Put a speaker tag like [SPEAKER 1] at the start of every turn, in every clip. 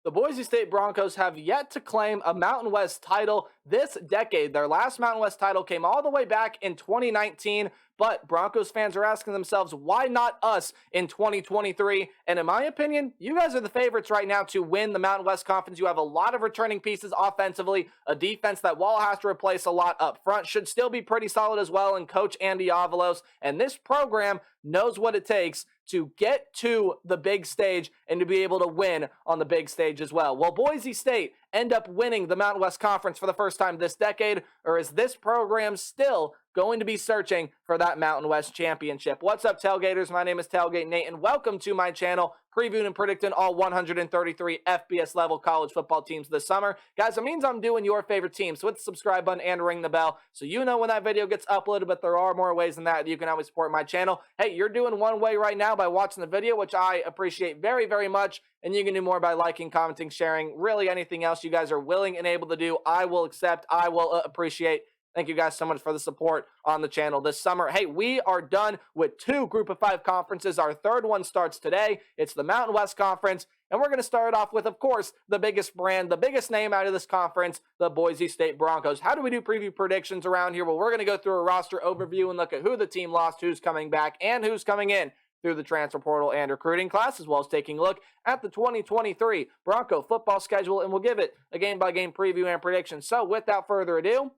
[SPEAKER 1] The Boise State Broncos have yet to claim a Mountain West title this decade. Their last Mountain West title came all the way back in 2019, but Broncos fans are asking themselves, why not us in 2023? And in my opinion, you guys are the favorites right now to win the Mountain West Conference. You have a lot of returning pieces offensively, a defense that, while has to replace a lot up front, should still be pretty solid as well, and Coach Andy Avalos. And this program knows what it takes to get to the big stage and to be able to win on the big stage as well. Will Boise State end up winning the Mountain West Conference for the first time this decade, or is this program still going to be searching for that Mountain West championship? What's up, Tailgaters? My name is Tailgate Nate, and welcome to my channel, previewing and predicting all 133 FBS level college football teams this summer. Guys, it means I'm doing your favorite teams, so hit the subscribe button and ring the bell so you know when that video gets uploaded, but there are more ways than that you can always support my channel. Hey, you're doing one way right now by watching the video, which I appreciate very, very much, and you can do more by liking, commenting, sharing, really anything else you guys are willing and able to do. I will accept, I will appreciate. Thank you guys so much for the support on the channel this summer. Hey, we are done with 2 Group of 5 conferences. Our third one starts today. It's the Mountain West Conference, and we're going to start off with, of course, the biggest brand, the biggest name out of this conference, the Boise State Broncos. How do we do preview predictions around here? Well, we're going to go through a roster overview and look at who the team lost, who's coming back, and who's coming in through the transfer portal and recruiting class, as well as taking a look at the 2023 Bronco football schedule, and we'll give it a game-by-game preview and prediction. So without further ado,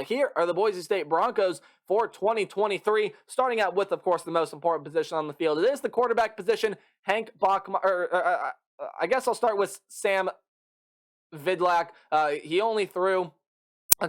[SPEAKER 1] here are the Boise State Broncos for 2023, starting out with, of course, the most important position on the field. It is the quarterback position. Hank Bachmeier, I guess I'll start with Sam Vidlak. He only threw,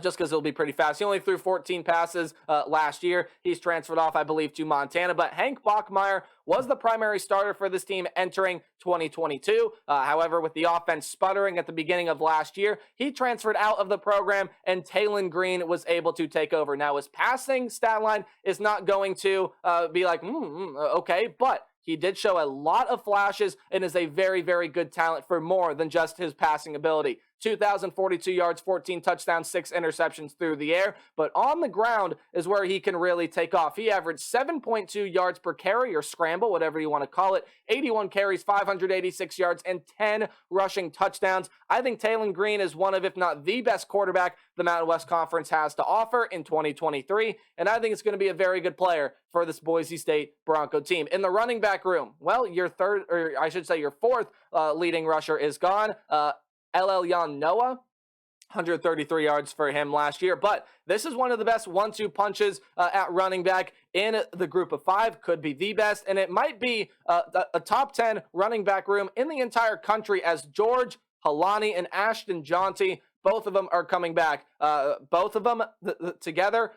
[SPEAKER 1] just because it'll be pretty fast, he only threw 14 passes last year. He's transferred off, I believe, to Montana. But Hank Bachmeier was the primary starter for this team entering 2022. However, with the offense sputtering at the beginning of last year, he transferred out of the program, and Tailon Green was able to take over. Now, his passing stat line is not going to be like, okay, but he did show a lot of flashes and is a very, very good talent for more than just his passing ability. 2,042 yards, 14 touchdowns, 6 interceptions through the air, but on the ground is where he can really take off. He averaged 7.2 yards per carry or scramble, whatever you want to call it, 81 carries, 586 yards, and 10 rushing touchdowns. I think Tailon Green is one of, if not the best quarterback the Mountain West Conference has to offer in 2023, and I think it's going to be a very good player for this Boise State Bronco team. In the running back room, well, your fourth leading rusher is gone. Yan Noah, 133 yards for him last year. But this is one of the best 1-2 punches at running back in the Group of 5. Could be the best, and it might be a top 10 running back room in the entire country, as George Halani and Ashton Jaunty, both of them are coming back. Both of them together,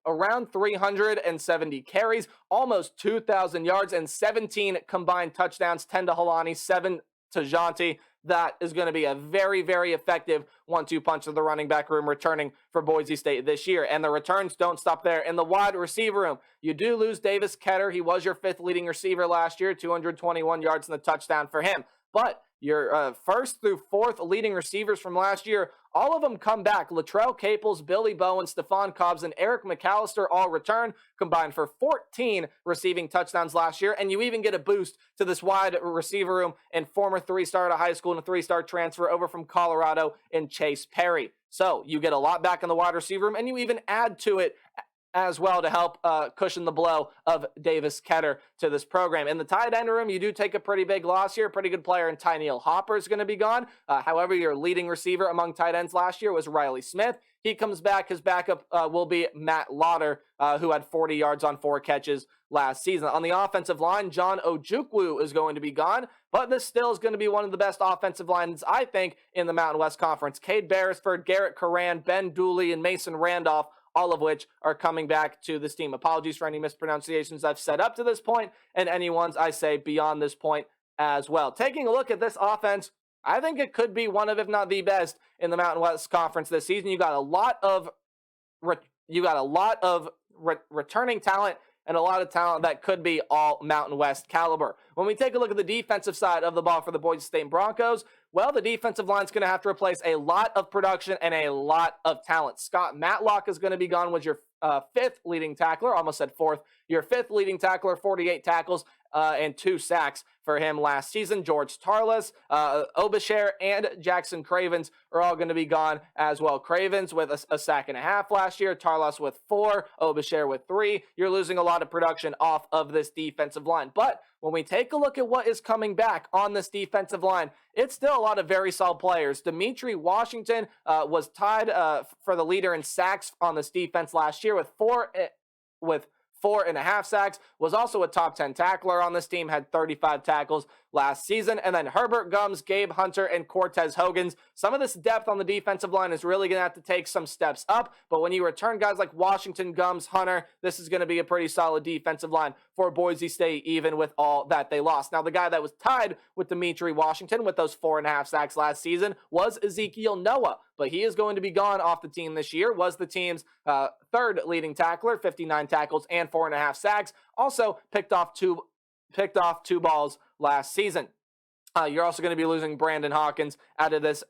[SPEAKER 1] around 370 carries, almost 2,000 yards, and 17 combined touchdowns, 10 to Halani, 7 to Jaunty. That is going to be a very, very effective 1-2 punch of the running back room returning for Boise State this year. And the returns don't stop there. In the wide receiver room, you do lose Davis Ketter. He was your 5th leading receiver last year, 221 yards and a touchdown for him. But your 1st through 4th leading receivers from last year, all of them come back. Latrell Caples, Billy Bowen, Stephon Cobbs, and Eric McAllister all return, combined for 14 receiving touchdowns last year. And you even get a boost to this wide receiver room and former 3-star out of high school and a 3-star transfer over from Colorado in Chase Perry. So you get a lot back in the wide receiver room, and you even add to it as well to help cushion the blow of Davis Ketter to this program. In the tight end room, you do take a pretty big loss here. Pretty good player in Tyneil Hopper is going to be gone. However, your leading receiver among tight ends last year was Riley Smith. He comes back. His backup will be Matt Lauder, who had 40 yards on 4 catches last season. On the offensive line, John Ojukwu is going to be gone, but this still is going to be one of the best offensive lines, I think, in the Mountain West Conference. Cade Beresford, Garrett Coran, Ben Dooley, and Mason Randolph, all of which are coming back to this team. Apologies for any mispronunciations I've said up to this point, and any ones I say beyond this point as well. Taking a look at this offense, I think it could be one of, if not the best, in the Mountain West Conference this season. You got a lot of returning talent and a lot of talent that could be all Mountain West caliber. When we take a look at the defensive side of the ball for the Boise State Broncos, well, the defensive line's going to have to replace a lot of production and a lot of talent. Scott Matlock is going to be gone with your 5th leading tackler, almost said 4th, your 5th leading tackler, 48 tackles. and 2 sacks for him last season. George Tarlas, Obasher, and Jackson Cravens are all going to be gone as well. Cravens with a sack and a half last year, Tarlas with 4, Obasher with 3. You're losing a lot of production off of this defensive line. But when we take a look at what is coming back on this defensive line, it's still a lot of very solid players. Dimitri Washington was tied for the leader in sacks on this defense last year with 4.5 sacks, was also a top 10 tackler on this team, had 35 tackles last season. And then Herbert Gums, Gabe Hunter, and Cortez Hogans. Some of this depth on the defensive line is really going to have to take some steps up, but when you return guys like Washington, Gums, Hunter, this is going to be a pretty solid defensive line for Boise State, even with all that they lost. Now, the guy that was tied with Dimitri Washington with those 4.5 sacks last season was Ezekiel Noah, but he is going to be gone off the team this year, was the team's third leading tackler, 59 tackles and 4.5 sacks, also picked off two balls last season. You're also going to be losing Brandon Hawkins out of this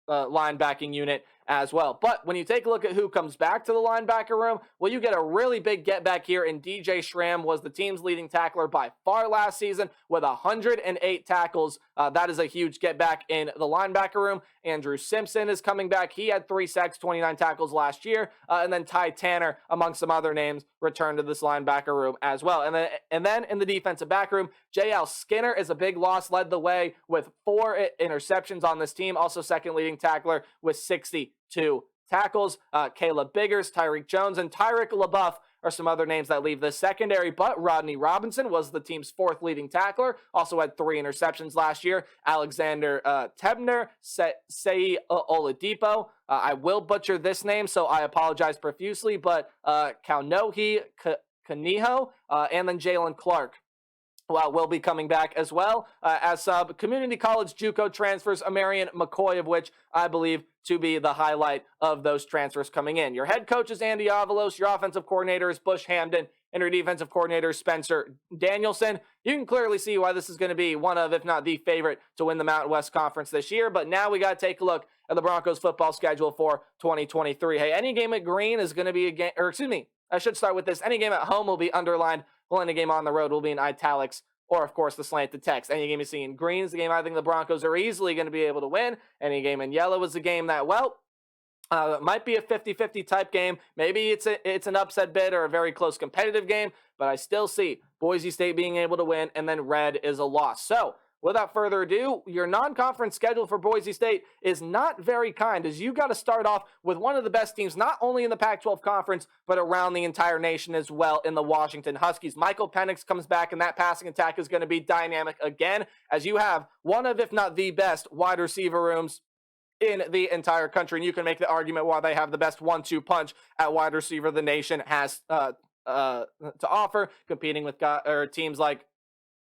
[SPEAKER 1] linebacking unit as well. But when you take a look at who comes back to the linebacker room, well, you get a really big get back here, and DJ Schramm was the team's leading tackler by far last season with 108 tackles. That is a huge get back in the linebacker room. Andrew Simpson is coming back. He had 3 sacks, 29 tackles last year. And then Ty Tanner, among some other names, returned to this linebacker room as well. And then in the defensive back room, J.L. Skinner is a big loss, led the way with 4 interceptions on this team. Also second leading tackler with 62 tackles. Caleb Biggers, Tyreek Jones, and Tyrick LaBeouf are some other names that leave this secondary, but Rodney Robinson was the team's 4th leading tackler, also had 3 interceptions last year. Alexander Tebner, Sei Oladipo, I will butcher this name, so I apologize profusely, but Kaunohi Kaniho, and then Jalen Clark will be coming back as well as sub community college JUCO transfers, Amarian McCoy, of which I believe to be the highlight of those transfers coming in. Your head coach is Andy Avalos, your offensive coordinator is Bush Hamden, and your defensive coordinator is Spencer Danielson. You can clearly see why this is going to be one of, if not the favorite, to win the Mountain West Conference this year. But now we got to take a look at the Broncos football schedule for 2023. Hey, any game at Green is going to be a game, or excuse me, I should start with this. Any game at home will be underlined, while any game on the road will be in italics, or, of course, the slanted text. Any game you see in green is the game I think the Broncos are easily going to be able to win. Any game in yellow is the game that, might be a 50-50 type game. Maybe it's an upset bid or a very close competitive game, but I still see Boise State being able to win, and then red is a loss. So, without further ado, your non-conference schedule for Boise State is not very kind, as you got to start off with one of the best teams, not only in the Pac-12 conference, but around the entire nation as well, in the Washington Huskies. Michael Penix comes back, and that passing attack is going to be dynamic again, as you have one of, if not the best, wide receiver rooms in the entire country. And you can make the argument why they have the best 1-2 punch at wide receiver the nation has to offer, competing with teams like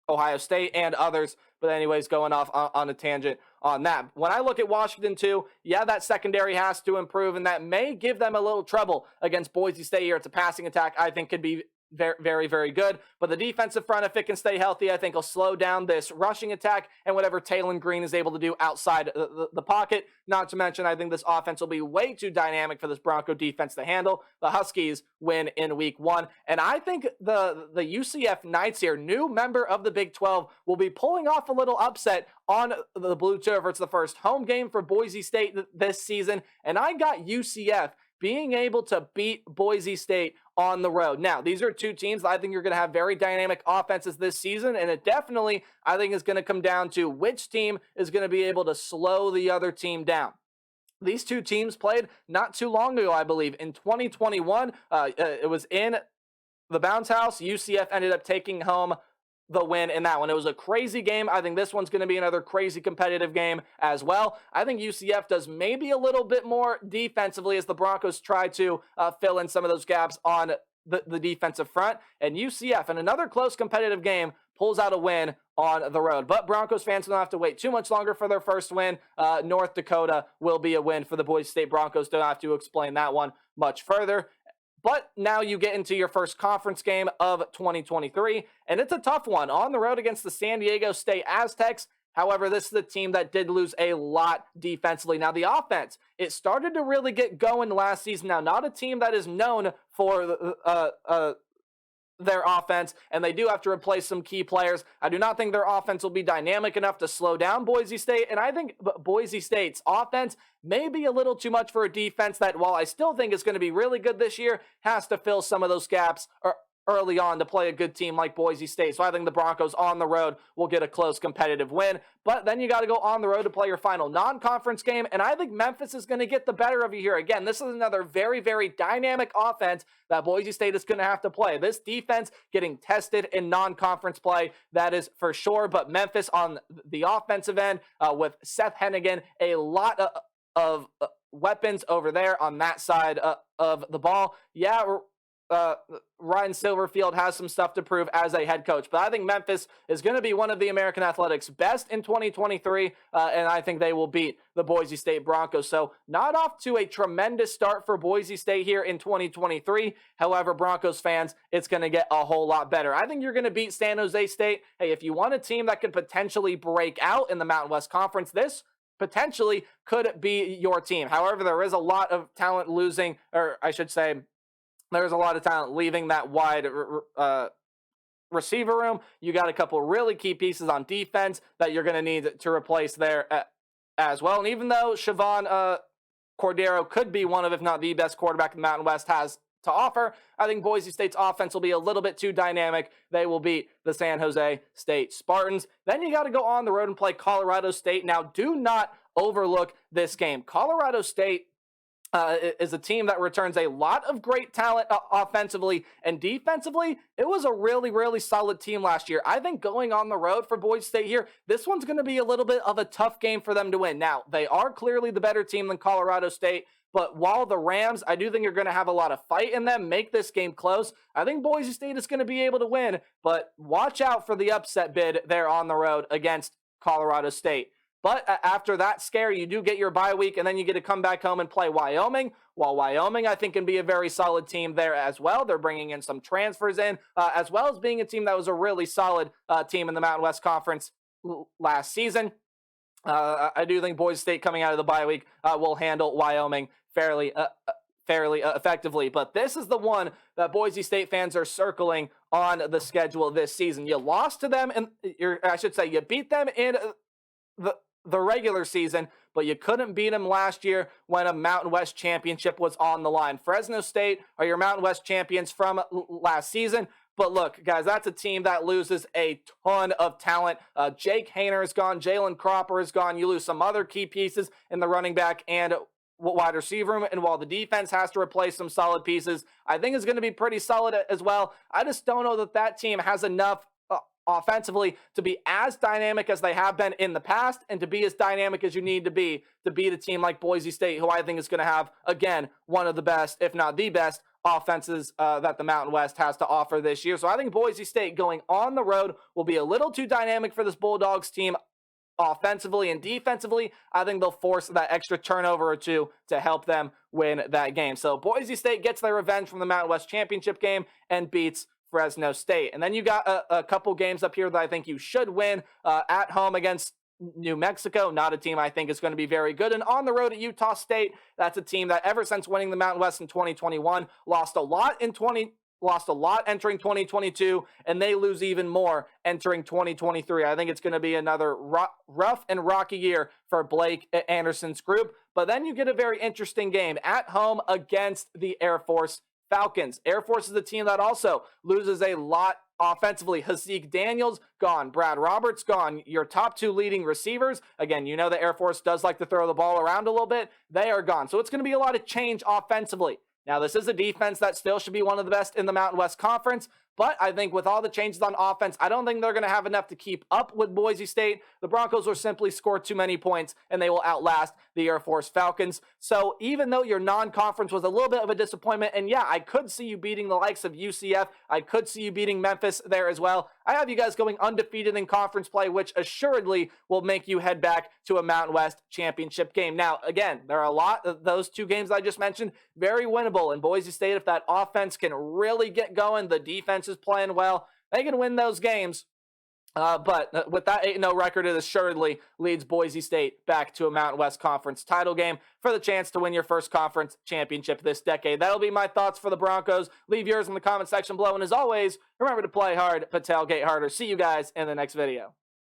[SPEAKER 1] Ohio State and others. But anyways, going off on a tangent on that. When I look at Washington too, yeah, that secondary has to improve, and that may give them a little trouble against Boise State here. It's a passing attack I think could be very, very, very good. But the defensive front, if it can stay healthy, I think will slow down this rushing attack and whatever Taylon Green is able to do outside the pocket. Not to mention, I think this offense will be way too dynamic for this Bronco defense to handle. The Huskies win in week 1. And I think the UCF Knights here, new member of the Big 12, will be pulling off a little upset on the Blue Turf. It's the first home game for Boise State this season. And I got UCF being able to beat Boise State on the road. Now, these are two teams that I think you're going to have very dynamic offenses this season, and it definitely, I think, is going to come down to which team is going to be able to slow the other team down. These two teams played not too long ago, I believe. In 2021, it was in the Bounce House. UCF ended up taking home the win in that one. It was a crazy game. I think this one's going to be another crazy competitive game as well. I think UCF does maybe a little bit more defensively as the Broncos try to fill in some of those gaps on the defensive front. And UCF, in another close competitive game, pulls out a win on the road. But Broncos fans don't have to wait too much longer for their first win. North Dakota will be a win for the Boise State Broncos. Don't have to explain that one much further. But now you get into your first conference game of 2023, and it's a tough one on the road against the San Diego State Aztecs. However, this is a team that did lose a lot defensively. Now, the offense, it started to really get going last season. Now, not a team that is known for their offense, and they do have to replace some key players. I do not think their offense will be dynamic enough to slow down Boise State, and I think Boise State's offense may be a little too much for a defense that, while I still think is going to be really good this year, has to fill some of those gaps early on to play a good team like Boise State. So I think the Broncos on the road will get a close competitive win. But then you got to go on the road to play your final non-conference game, and I think Memphis is going to get the better of you here. Again, this is another very, very dynamic offense that Boise State is going to have to play. This defense getting tested in non-conference play, that is for sure. But Memphis on the offensive end with Seth Hennigan, a lot of weapons over there on that side of the ball. Yeah, Ryan Silverfield has some stuff to prove as a head coach, but I think Memphis is going to be one of the American Athletics' best in 2023, and I think they will beat the Boise State Broncos. So not off to a tremendous start for Boise State here in 2023. However, Broncos fans, it's going to get a whole lot better. I think you're going to beat San Jose State. Hey, if you want a team that could potentially break out in the Mountain West Conference, this potentially could be your team. However, there is a lot of talent losing, or I should say, there's a lot of talent leaving that wide receiver room. You got a couple really key pieces on defense that you're going to need to replace there as well. And even though Siobhan Cordero could be one of, if not the best quarterback the Mountain West has to offer, I think Boise State's offense will be a little bit too dynamic. They will beat the San Jose State Spartans. Then you got to go on the road and play Colorado State. Now, do not overlook this game. Colorado State is a team that returns a lot of great talent offensively and defensively. It was a really, really solid team last year. I think going on the road for Boise State here, this one's going to be a little bit of a tough game for them to win. Now, they are clearly the better team than Colorado State, but while the Rams, I do think you're going to have a lot of fight in them, make this game close. I think Boise State is going to be able to win, but watch out for the upset bid there on the road against Colorado State. But after that scare, you do get your bye week, and then you get to come back home and play Wyoming. While Wyoming, I think, can be a very solid team there as well. They're bringing in some transfers in, as well as being a team that was a really solid team in the Mountain West Conference last season. I do think Boise State coming out of the bye week will handle Wyoming fairly effectively. But this is the one that Boise State fans are circling on the schedule this season. You lost to them, and you beat them in the regular season, but you couldn't beat them last year when a Mountain West championship was on the line. Fresno State are your Mountain West champions from last season. But look, guys, that's a team that loses a ton of talent. Jake Hayner is gone. Jalen Cropper is gone. You lose some other key pieces in the running back and wide receiver room. And while the defense has to replace some solid pieces, I think it's going to be pretty solid as well. I just don't know that team has enough offensively to be as dynamic as they have been in the past and to be as dynamic as you need to beat a team like Boise State, who I think is going to have, again, one of the best, if not the best, offenses that the Mountain West has to offer this year. So I think Boise State going on the road will be a little too dynamic for this Bulldogs team offensively and defensively. I think they'll force that extra turnover or two to help them win that game. So Boise State gets their revenge from the Mountain West Championship game and beats Fresno State. And then you got a couple games up here that I think you should win at home against New Mexico, not a team I think is going to be very good. And on the road at Utah State, that's a team that ever since winning the Mountain West in 2021, lost a lot entering 2022, and they lose even more entering 2023. I think it's going to be another rough and rocky year for Blake Anderson's group. But then you get a very interesting game at home against the Air Force Falcons. Air Force is a team that also loses a lot offensively. Haseek Daniels gone. Brad Roberts gone. Your top two leading receivers, again, you know the Air Force does like to throw the ball around a little bit. They are gone. So it's going to be a lot of change offensively. Now, this is a defense that still should be one of the best in the Mountain West Conference, but I think with all the changes on offense, I don't think they're going to have enough to keep up with Boise State. The Broncos will simply score too many points, and they will outlast the Air Force Falcons. So even though your non-conference was a little bit of a disappointment, and yeah, I could see you beating the likes of UCF, I could see you beating Memphis there as well, I have you guys going undefeated in conference play, which assuredly will make you head back to a Mountain West championship game. Now, again, there are a lot of those two games I just mentioned, very winnable. In Boise State, if that offense can really get going, the defense is playing well, they can win those games. But with that 8-0 record, it assuredly leads Boise State back to a Mountain West Conference title game for the chance to win your first conference championship this decade. That'll be my thoughts for the Broncos. Leave yours in the comment section below. And as always, remember to play hard, but tailgate harder. See you guys in the next video.